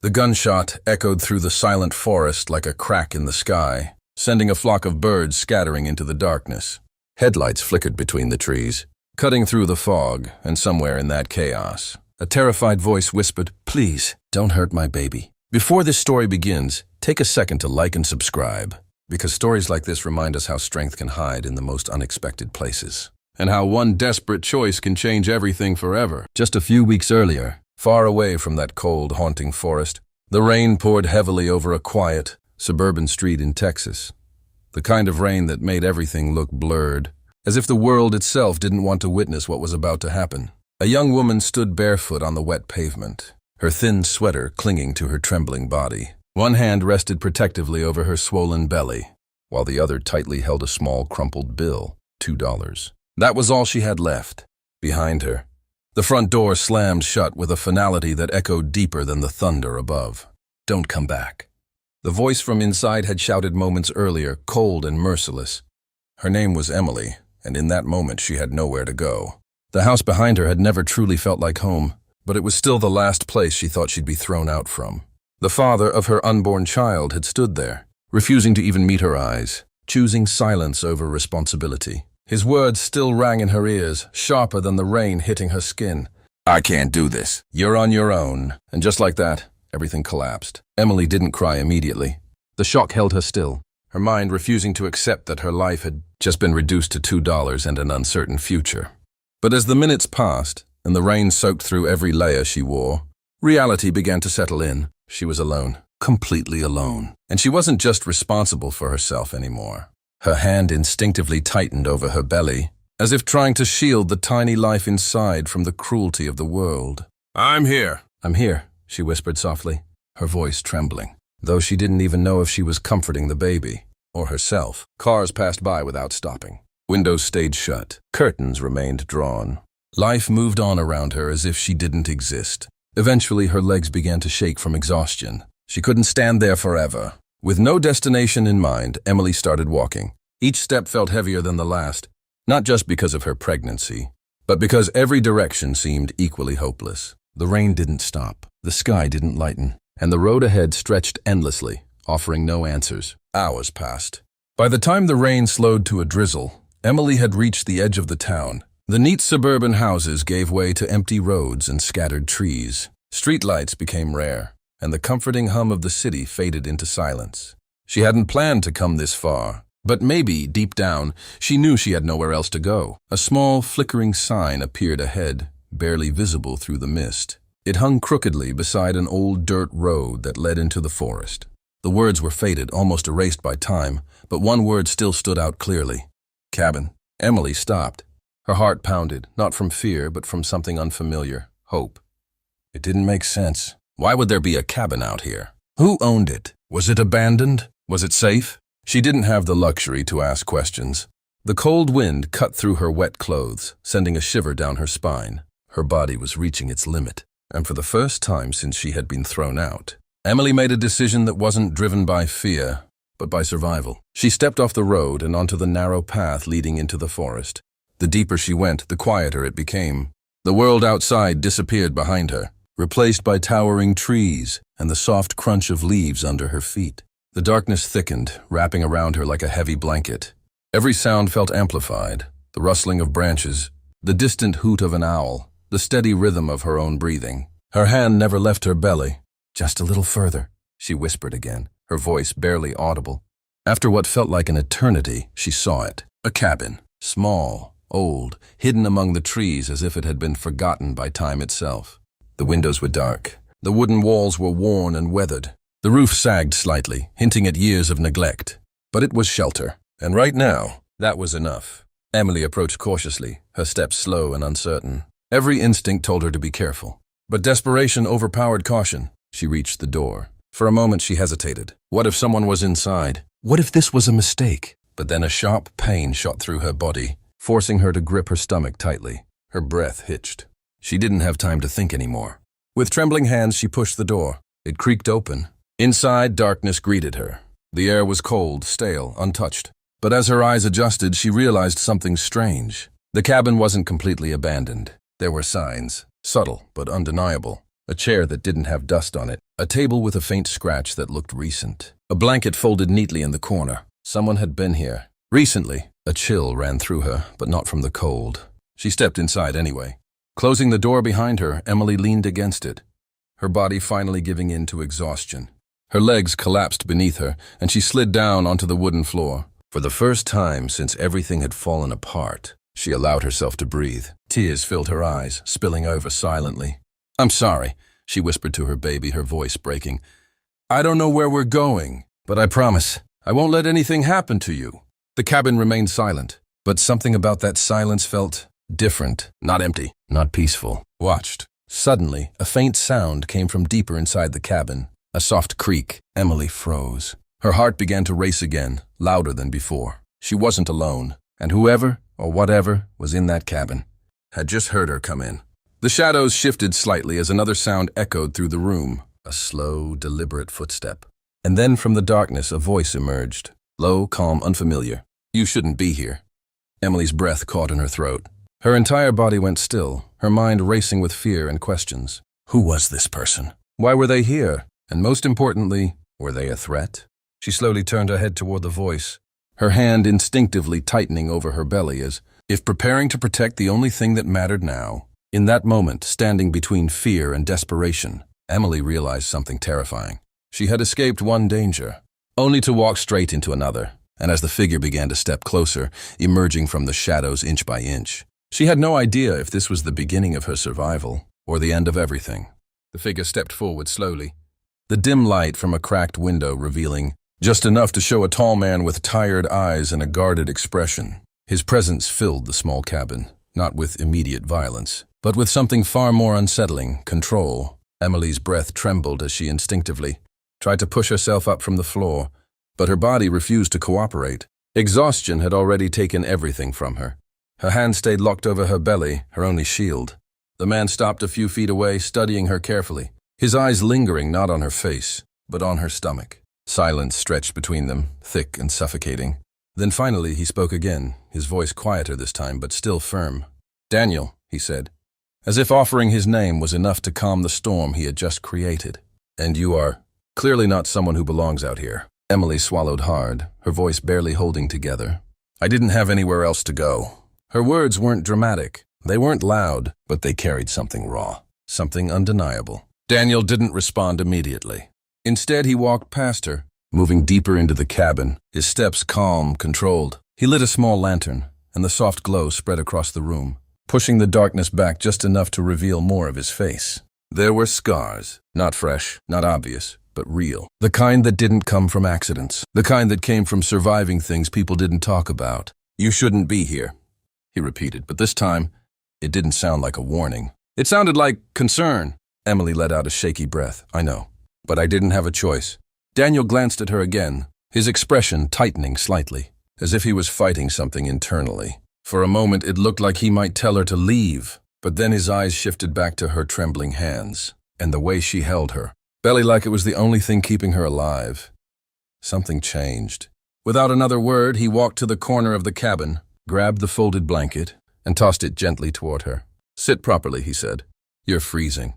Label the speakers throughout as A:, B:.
A: The gunshot echoed through the silent forest like a crack in the sky, sending a flock of birds scattering into the darkness. Headlights flickered between the trees, cutting through the fog, and somewhere in that chaos, a terrified voice whispered, "Please, don't hurt my baby." Before this story begins, take a second to like and subscribe, because stories like this remind us how strength can hide in the most unexpected places, and how one desperate choice can change everything forever. Just a few weeks earlier, far away from that cold, haunting forest, the rain poured heavily over a quiet, suburban street in Texas. The kind of rain that made everything look blurred, as if the world itself didn't want to witness what was about to happen. A young woman stood barefoot on the wet pavement, her thin sweater clinging to her trembling body. One hand rested protectively over her swollen belly, while the other tightly held a small crumpled bill, $2. That was all she had left. Behind her, the front door slammed shut with a finality that echoed deeper than the thunder above. "Don't come back." The voice from inside had shouted moments earlier, cold and merciless. Her name was Emily, and in that moment she had nowhere to go. The house behind her had never truly felt like home, but it was still the last place she thought she'd be thrown out from. The father of her unborn child had stood there, refusing to even meet her eyes, choosing silence over responsibility. His words still rang in her ears, sharper than the rain hitting her skin. "I can't do this. You're on your own." And just like that, everything collapsed. Emily didn't cry immediately. The shock held her still, her mind refusing to accept that her life had just been reduced to $2 and an uncertain future. But as the minutes passed, and the rain soaked through every layer she wore, reality began to settle in. She was alone, completely alone. And she wasn't just responsible for herself anymore. Her hand instinctively tightened over her belly, as if trying to shield the tiny life inside from the cruelty of the world. "I'm here." "I'm here," she whispered softly, her voice trembling, though she didn't even know if she was comforting the baby or herself. Cars passed by without stopping. Windows stayed shut. Curtains remained drawn. Life moved on around her as if she didn't exist. Eventually, her legs began to shake from exhaustion. She couldn't stand there forever. With no destination in mind, Emily started walking. Each step felt heavier than the last, not just because of her pregnancy, but because every direction seemed equally hopeless. The rain didn't stop, the sky didn't lighten, and the road ahead stretched endlessly, offering no answers. Hours passed. By the time the rain slowed to a drizzle, Emily had reached the edge of the town. The neat suburban houses gave way to empty roads and scattered trees. Streetlights became rare, and the comforting hum of the city faded into silence. She hadn't planned to come this far, but maybe, deep down, she knew she had nowhere else to go. A small, flickering sign appeared ahead, barely visible through the mist. It hung crookedly beside an old dirt road that led into the forest. The words were faded, almost erased by time, but one word still stood out clearly. "Cabin." Emily stopped. Her heart pounded, not from fear, but from something unfamiliar, hope. It didn't make sense. Why would there be a cabin out here? Who owned it? Was it abandoned? Was it safe? She didn't have the luxury to ask questions. The cold wind cut through her wet clothes, sending a shiver down her spine. Her body was reaching its limit, and for the first time since she had been thrown out, Emily made a decision that wasn't driven by fear, but by survival. She stepped off the road and onto the narrow path leading into the forest. The deeper she went, the quieter it became. The world outside disappeared behind her, replaced by towering trees and the soft crunch of leaves under her feet. The darkness thickened, wrapping around her like a heavy blanket. Every sound felt amplified, the rustling of branches, the distant hoot of an owl, the steady rhythm of her own breathing. Her hand never left her belly. "Just a little further," she whispered again, her voice barely audible. After what felt like an eternity, she saw it. A cabin, small, old, hidden among the trees as if it had been forgotten by time itself. The windows were dark. The wooden walls were worn and weathered. The roof sagged slightly, hinting at years of neglect. But it was shelter, and right now, that was enough. Emily approached cautiously, her steps slow and uncertain. Every instinct told her to be careful. But desperation overpowered caution. She reached the door. For a moment she hesitated. What if someone was inside? What if this was a mistake? But then a sharp pain shot through her body, forcing her to grip her stomach tightly. Her breath hitched. She didn't have time to think anymore. With trembling hands, she pushed the door. It creaked open. Inside, darkness greeted her. The air was cold, stale, untouched. But as her eyes adjusted, she realized something strange. The cabin wasn't completely abandoned. There were signs, subtle but undeniable. A chair that didn't have dust on it. A table with a faint scratch that looked recent. A blanket folded neatly in the corner. Someone had been here. Recently. A chill ran through her, but not from the cold. She stepped inside anyway. Closing the door behind her, Emily leaned against it, her body finally giving in to exhaustion. Her legs collapsed beneath her, and she slid down onto the wooden floor. For the first time since everything had fallen apart, she allowed herself to breathe. Tears filled her eyes, spilling over silently. "I'm sorry," she whispered to her baby, her voice breaking. "I don't know where we're going, but I promise I won't let anything happen to you." The cabin remained silent, but something about that silence felt different, not empty, not peaceful. Watched. Suddenly, a faint sound came from deeper inside the cabin. A soft creak. Emily froze. Her heart began to race again, louder than before. She wasn't alone, and whoever or whatever was in that cabin had just heard her come in. The shadows shifted slightly as another sound echoed through the room, a slow, deliberate footstep. And then from the darkness a voice emerged, low, calm, unfamiliar. "You shouldn't be here." Emily's breath caught in her throat. Her entire body went still, her mind racing with fear and questions. Who was this person? Why were they here? And most importantly, were they a threat? She slowly turned her head toward the voice, her hand instinctively tightening over her belly as if preparing to protect the only thing that mattered now. In that moment, standing between fear and desperation, Emily realized something terrifying. She had escaped one danger, only to walk straight into another, and as the figure began to step closer, emerging from the shadows inch by inch, she had no idea if this was the beginning of her survival or the end of everything. The figure stepped forward slowly, the dim light from a cracked window revealing just enough to show a tall man with tired eyes and a guarded expression. His presence filled the small cabin, not with immediate violence, but with something far more unsettling, control. Emily's breath trembled as she instinctively tried to push herself up from the floor, but her body refused to cooperate. Exhaustion had already taken everything from her. Her hand stayed locked over her belly, her only shield. The man stopped a few feet away, studying her carefully, his eyes lingering not on her face, but on her stomach. Silence stretched between them, thick and suffocating. Then finally he spoke again, his voice quieter this time, but still firm. "Daniel," he said, as if offering his name was enough to calm the storm he had just created. "And you are clearly not someone who belongs out here." Emily swallowed hard, her voice barely holding together. "I didn't have anywhere else to go." Her words weren't dramatic. They weren't loud, but they carried something raw, something undeniable. Daniel didn't respond immediately. Instead, he walked past her, moving deeper into the cabin, his steps calm, controlled. He lit a small lantern, and the soft glow spread across the room, pushing the darkness back just enough to reveal more of his face. There were scars, not fresh, not obvious, but real. The kind that didn't come from accidents, the kind that came from surviving things people didn't talk about. "You shouldn't be here," he repeated, but this time, it didn't sound like a warning. It sounded like concern. Emily let out a shaky breath. "I know, but I didn't have a choice." Daniel glanced at her again, his expression tightening slightly, as if he was fighting something internally. For a moment, it looked like he might tell her to leave, but then his eyes shifted back to her trembling hands, and the way she held her, belly like it was the only thing keeping her alive. Something changed. Without another word, he walked to the corner of the cabin, grabbed the folded blanket, and tossed it gently toward her. "Sit properly," he said. "You're freezing."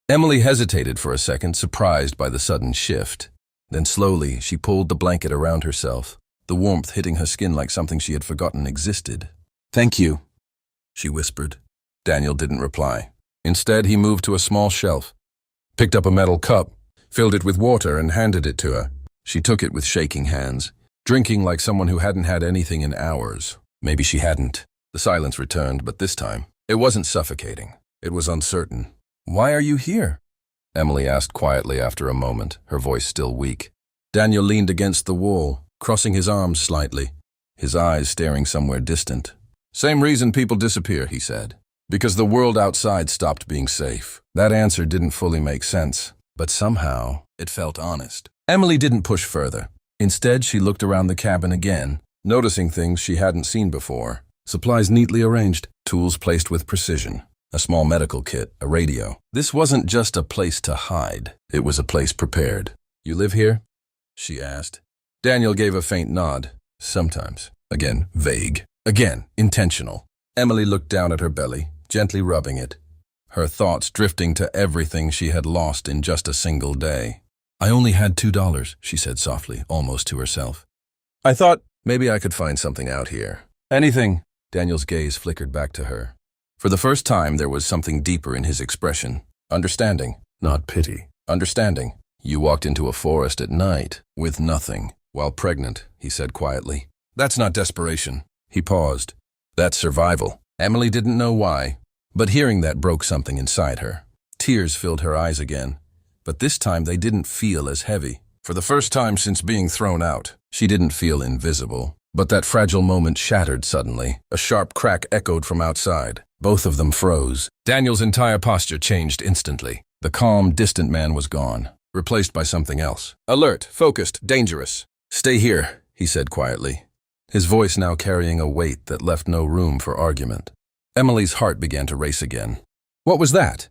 A: Emily hesitated for a second, surprised by the sudden shift. Then slowly, she pulled the blanket around herself, the warmth hitting her skin like something she had forgotten existed. "Thank you," she whispered. Daniel didn't reply. Instead, he moved to a small shelf, picked up a metal cup, filled it with water, and handed it to her. She took it with shaking hands, drinking like someone who hadn't had anything in hours. Maybe she hadn't. The silence returned, but this time, it wasn't suffocating. It was uncertain. "Why are you here?" Emily asked quietly after a moment, her voice still weak. Daniel leaned against the wall, crossing his arms slightly, his eyes staring somewhere distant. "Same reason people disappear," he said. "Because the world outside stopped being safe." That answer didn't fully make sense, but somehow it felt honest. Emily didn't push further. Instead, she looked around the cabin again, noticing things she hadn't seen before. Supplies neatly arranged, tools placed with precision. A small medical kit, a radio. This wasn't just a place to hide. It was a place prepared. "You live here?" she asked. Daniel gave a faint nod. "Sometimes." Again, vague. Again, intentional. Emily looked down at her belly, gently rubbing it. her thoughts drifting to everything she had lost in just a single day. "I only had $2, she said softly, almost to herself. "I thought maybe I could find something out here." "Anything." Daniel's gaze flickered back to her. For the first time, there was something deeper in his expression. Understanding, not pity. Understanding. "You walked into a forest at night, with nothing, while pregnant," he said quietly. "That's not desperation." He paused. "That's survival." Emily didn't know why, but hearing that broke something inside her. Tears filled her eyes again, but this time they didn't feel as heavy. For the first time since being thrown out, she didn't feel invisible. But that fragile moment shattered suddenly. A sharp crack echoed from outside. Both of them froze. Daniel's entire posture changed instantly. The calm, distant man was gone, replaced by something else. Alert, focused, dangerous. "Stay here," he said quietly, his voice now carrying a weight that left no room for argument. Emily's heart began to race again. "What was that?"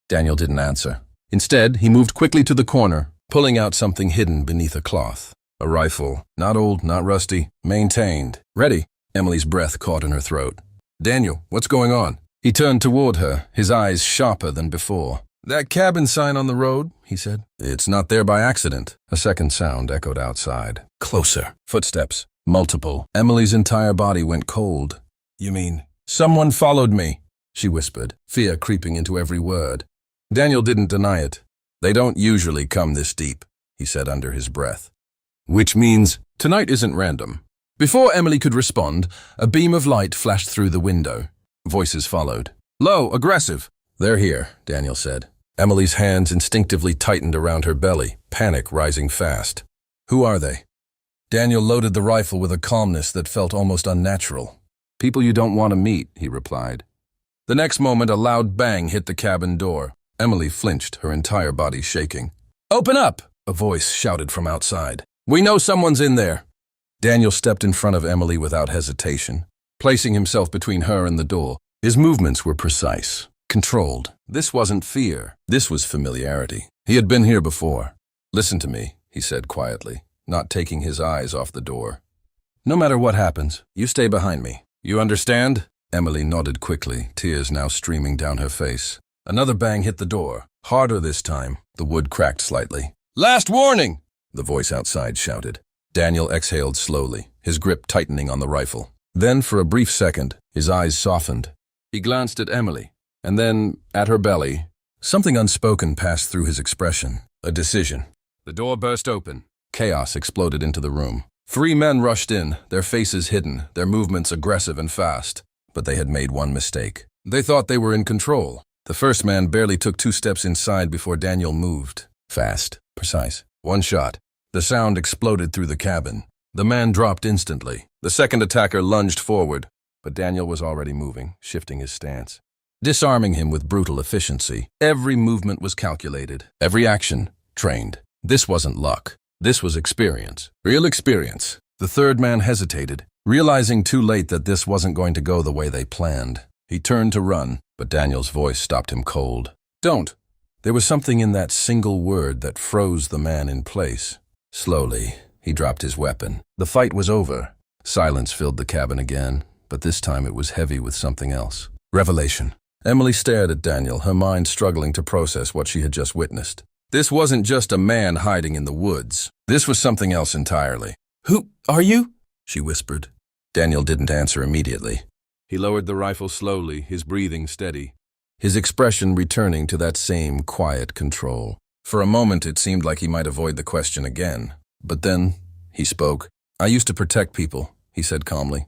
A: Daniel didn't answer. Instead, he moved quickly to the corner, pulling out something hidden beneath a cloth. A rifle, not old, not rusty, maintained. "Ready." Emily's breath caught in her throat. "Daniel, what's going on?" He turned toward her, his eyes sharper than before. "That cabin sign on the road," he said. "It's not there by accident." A second sound echoed outside. Closer. Footsteps. Multiple. Emily's entire body went cold. "You mean, someone followed me?" she whispered, fear creeping into every word. Daniel didn't deny it. "They don't usually come this deep," he said under his breath. "Which means tonight isn't random." Before Emily could respond, a beam of light flashed through the window. Voices followed. "Low, aggressive." "They're here," Daniel said. Emily's hands instinctively tightened around her belly, panic rising fast. "Who are they?" Daniel loaded the rifle with a calmness that felt almost unnatural. "People you don't want to meet," he replied. The next moment, a loud bang hit the cabin door. Emily flinched, her entire body shaking. "Open up!" a voice shouted from outside. "We know someone's in there." Daniel stepped in front of Emily without hesitation, placing himself between her and the door. His movements were precise, controlled. This wasn't fear. This was familiarity. He had been here before. "Listen to me," he said quietly, not taking his eyes off the door. "No matter what happens, you stay behind me. You understand?" Emily nodded quickly, tears now streaming down her face. Another bang hit the door, harder this time. The wood cracked slightly. "Last warning!" the voice outside shouted. Daniel exhaled slowly, his grip tightening on the rifle. Then, for a brief second, his eyes softened. He glanced at Emily, and then at her belly. Something unspoken passed through his expression. A decision. The door burst open. Chaos exploded into the room. 3 men rushed in, their faces hidden, their movements aggressive and fast. But they had made one mistake. They thought they were in control. The first man barely took 2 steps inside before Daniel moved. Fast, precise. One shot. The sound exploded through the cabin. The man dropped instantly. The second attacker lunged forward, but Daniel was already moving, shifting his stance, disarming him with brutal efficiency. Every movement was calculated, every action trained. This wasn't luck. This was experience. Real experience. The third man hesitated, realizing too late that this wasn't going to go the way they planned. He turned to run, but Daniel's voice stopped him cold. "Don't." There was something in that single word that froze the man in place. Slowly, he dropped his weapon. The fight was over. Silence filled the cabin again, but this time it was heavy with something else. Revelation. Emily stared at Daniel, her mind struggling to process what she had just witnessed. This wasn't just a man hiding in the woods. This was something else entirely. "Who are you?" she whispered. Daniel didn't answer immediately. He lowered the rifle slowly, his breathing steady, his expression returning to that same quiet control. For a moment, it seemed like he might avoid the question again. But then, he spoke. "I used to protect people," he said calmly.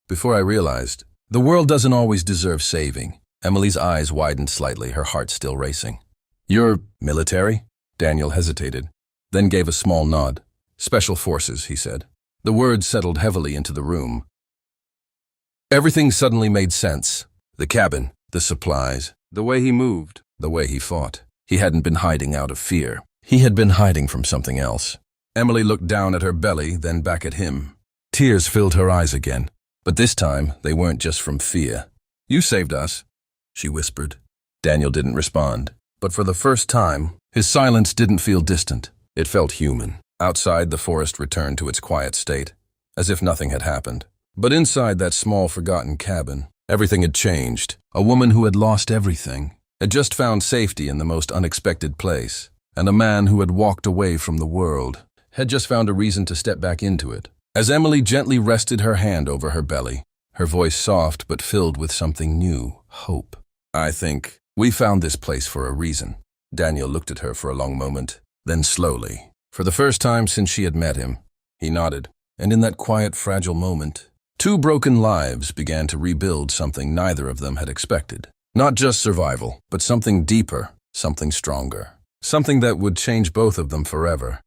A: "Before I realized, the world doesn't always deserve saving." Emily's eyes widened slightly, her heart still racing. "You're military?" Daniel hesitated, then gave a small nod. "Special forces," he said. The words settled heavily into the room. Everything suddenly made sense. The cabin, the supplies, the way he moved, the way he fought. He hadn't been hiding out of fear. He had been hiding from something else. Emily looked down at her belly, then back at him. Tears filled her eyes again, but this time they weren't just from fear. "You saved us," she whispered. Daniel didn't respond, but for the first time, his silence didn't feel distant. It felt human. Outside, the forest returned to its quiet state, as if nothing had happened. But inside that small, forgotten cabin, everything had changed. A woman who had lost everything. had just found safety in the most unexpected place, and a man who had walked away from the world had just found a reason to step back into it. As Emily gently rested her hand over her belly, her voice soft but filled with something new, hope. "I think we found this place for a reason." Daniel looked at her for a long moment, then slowly, for the first time since she had met him, he nodded. And in that quiet, fragile moment, two broken lives began to rebuild something neither of them had expected. Not just survival, but something deeper, something stronger. Something that would change both of them forever.